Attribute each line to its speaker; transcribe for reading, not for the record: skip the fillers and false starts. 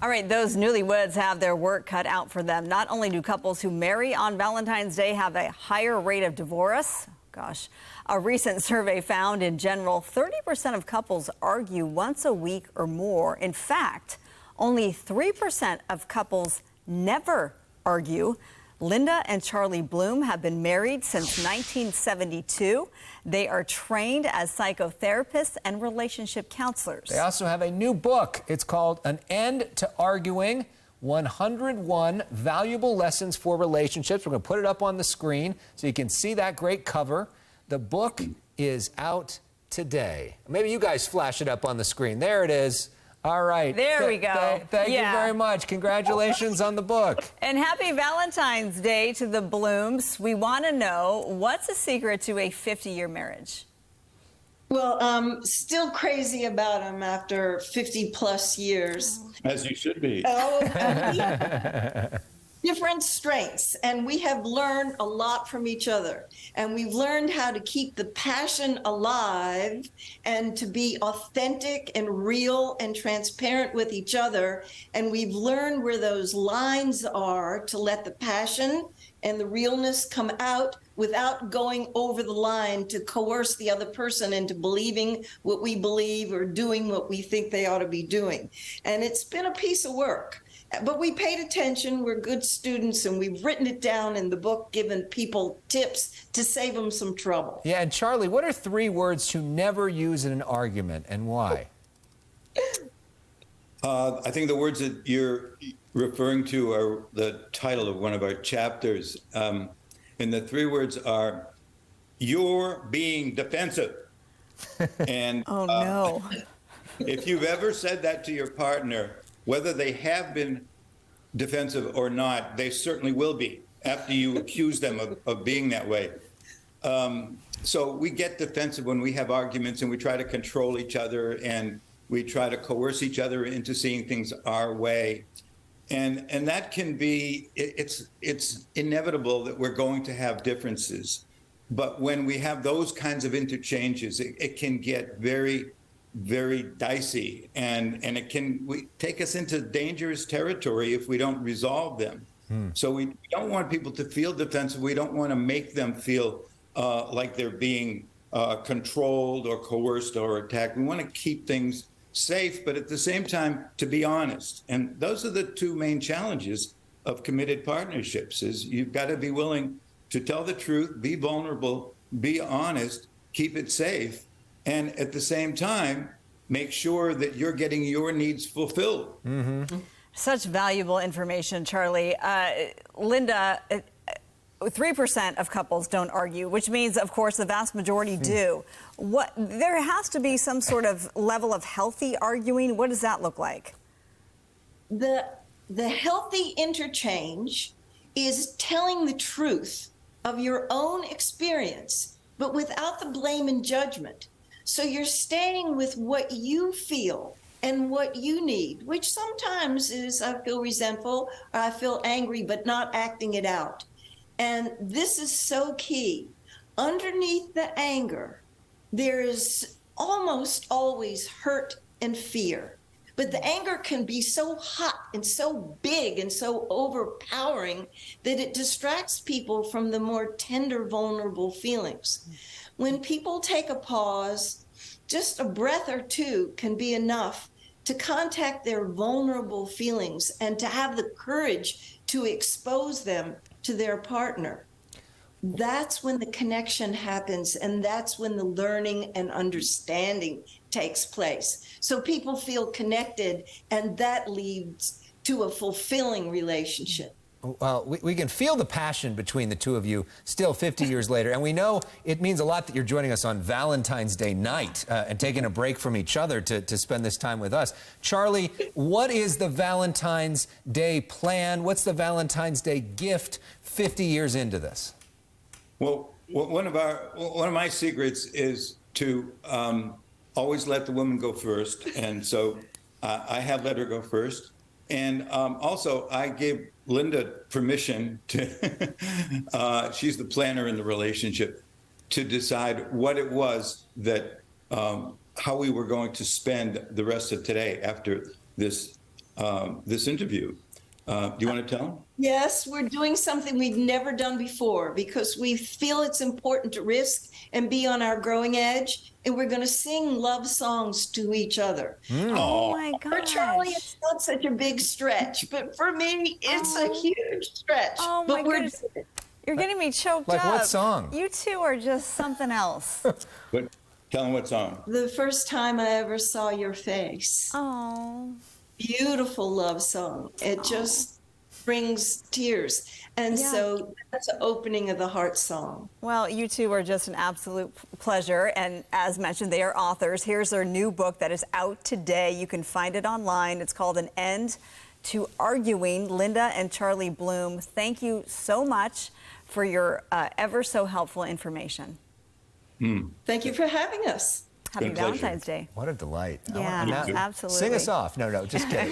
Speaker 1: All right, those newlyweds have their work cut out for them. Not only do couples who marry on Valentine's Day have a higher rate of divorce, gosh, a recent survey found in general, 30% of couples argue once a week or more. In fact, only 3% of couples never argue. Linda and Charlie Bloom have been married since 1972. They are trained as psychotherapists and relationship counselors.
Speaker 2: They also have a new book. It's called An End to Arguing, 101 Valuable Lessons for Relationships. We're going to put it up on the screen so you can see that great cover. The book is out today. Maybe you guys flash it up on the screen. There it is. All right.
Speaker 1: There we go.
Speaker 2: Thank you very much. Congratulations on the book.
Speaker 1: And happy Valentine's Day to the Blooms. We want to know, what's the secret to a 50-year marriage?
Speaker 3: Well, still crazy about him after 50 plus years.
Speaker 4: As you should be.
Speaker 3: Different strengths, and we have learned a lot from each other, and we've learned how to keep the passion alive and to be authentic and real and transparent with each other, and we've learned where those lines are to let the passion and the realness come out without going over the line to coerce the other person into believing what we believe or doing what we think they ought to be doing. And it's been a piece of work. But we paid attention, we're good students, and we've written it down in the book, giving people tips to save them some trouble.
Speaker 2: Yeah, and Charlie, what are 3 words to never use in an argument, and why?
Speaker 4: I think the words that you're referring to are the title of one of our chapters. And the 3 words are, you're being defensive. And
Speaker 1: oh, no.
Speaker 4: If you've ever said that to your partner, whether they have been defensive or not, they certainly will be after you accuse them of being that way. So we get defensive when we have arguments, and we try to control each other, and we try to coerce each other into seeing things our way. And that can be, it's inevitable that we're going to have differences. But when we have those kinds of interchanges, it can get very dicey, and it can take us into dangerous territory if we don't resolve them. So we don't want people to feel defensive. We don't want to make them feel like they're being controlled or coerced or attacked. We want to keep things safe, but at the same time, to be honest. And those are the 2 main challenges of committed partnerships, is you've got to be willing to tell the truth, be vulnerable, be honest, keep it safe, and at the same time, make sure that you're getting your needs fulfilled.
Speaker 2: Mm-hmm.
Speaker 1: Such valuable information, Charlie. Linda, 3% of couples don't argue, which means, of course, the vast majority do. There has to be some sort of level of healthy arguing. What does that look like?
Speaker 3: The healthy interchange is telling the truth of your own experience, but without the blame and judgment. So you're staying with what you feel and what you need, which sometimes is, I feel resentful, or I feel angry, but not acting it out. And this is so key. Underneath the anger, there is almost always hurt and fear. But the anger can be so hot and so big and so overpowering that it distracts people from the more tender, vulnerable feelings. When people take a pause, just a breath or 2 can be enough to contact their vulnerable feelings and to have the courage to expose them to their partner. That's when the connection happens, and that's when the learning and understanding takes place. So people feel connected, and that leads to a fulfilling relationship.
Speaker 2: Well, we can feel the passion between the 2 of you still 50 years later, and we know it means a lot that you're joining us on Valentine's Day night and taking a break from each other to spend this time with us. Charlie, what is the Valentine's Day plan? What's the Valentine's Day gift 50 years into this?
Speaker 4: Well, one of my secrets is to always let the woman go first, and so I have let her go first. And also, I gave Linda permission to, she's the planner in the relationship, to decide what it was that, how we were going to spend the rest of today after this this interview. Do you want to tell them?
Speaker 3: Yes, we're doing something we've never done before because we feel it's important to risk and be on our growing edge. And we're going to sing love songs to each other.
Speaker 1: Oh my
Speaker 3: For Charlie,
Speaker 1: gosh.
Speaker 3: it's not such a big stretch, but for me, it's a huge stretch.
Speaker 1: Oh my
Speaker 3: but we're
Speaker 1: goodness. You're getting me choked
Speaker 2: Like
Speaker 1: up.
Speaker 2: what song?
Speaker 1: You two are just something else.
Speaker 4: But tell them what song.
Speaker 3: the first time I ever saw your face.
Speaker 1: Oh.
Speaker 3: Beautiful love song. It just brings tears. And
Speaker 1: Yeah.
Speaker 3: so that's the opening of the heart song.
Speaker 1: Well, you two are just an absolute pleasure. And as mentioned, they are authors. Here's their new book that is out today. You can find it online. It's called An End to Arguing. Linda and Charlie Bloom, thank you so much for your ever so helpful information.
Speaker 3: Thank you for having us.
Speaker 1: Happy
Speaker 4: been a pleasure.
Speaker 1: Valentine's Day.
Speaker 2: What a delight.
Speaker 1: Yeah,
Speaker 2: Now-
Speaker 1: absolutely.
Speaker 2: Sing us off. No, just kidding.